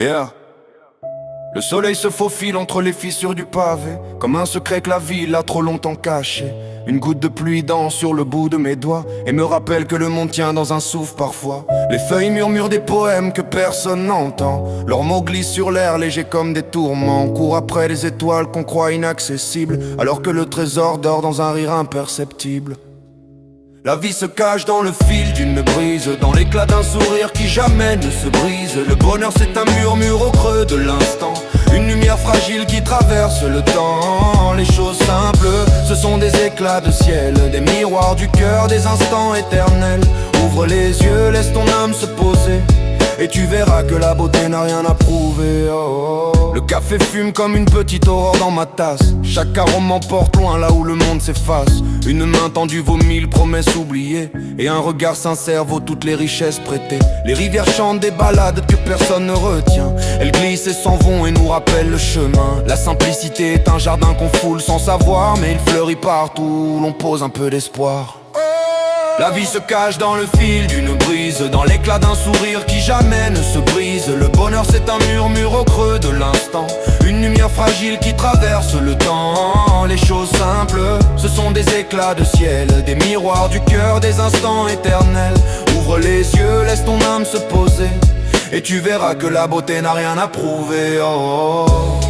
Yeah. Le soleil se faufile entre les fissures du pavé, comme un secret que la ville a trop longtemps caché. Une goutte de pluie danse sur le bout de mes doigts et me rappelle que le monde tient dans un souffle parfois. Les feuilles murmurent des poèmes que personne n'entend. Leurs mots glissent sur l'air léger comme des tourments. On court après les étoiles qu'on croit inaccessibles, alors que le trésor dort dans un rire imperceptible. La vie se cache dans le fil d'une brise, dans l'éclat d'un sourire qui jamais ne se brise. Le bonheur c'est un murmure au creux de l'instant, une lumière fragile qui traverse le temps. Les choses simples, ce sont des éclats de ciel, des miroirs du cœur, des instants éternels. Ouvre les yeux, laisse ton âme se poser, et tu verras que la beauté n'a rien à prouver. Oh, oh. Le café fume comme une petite aurore dans ma tasse. Chaque arôme m'emporte loin là où le monde s'efface. Une main tendue vaut 1000 promesses oubliées, et un regard sincère vaut toutes les richesses prêtées. Les rivières chantent des ballades que personne ne retient. Elles glissent et s'en vont et nous rappellent le chemin. La simplicité est un jardin qu'on foule sans savoir, mais il fleurit partout où l'on pose un peu d'espoir. La vie se cache dans le fil d'une brise, dans l'éclat d'un sourire qui jamais ne se brise. Le bonheur c'est un murmure au creux de l'instant, une lumière fragile qui traverse le temps. Les choses simples, ce sont des éclats de ciel, des miroirs du cœur, des instants éternels. Ouvre les yeux, laisse ton âme se poser, et tu verras que la beauté n'a rien à prouver. Oh, oh.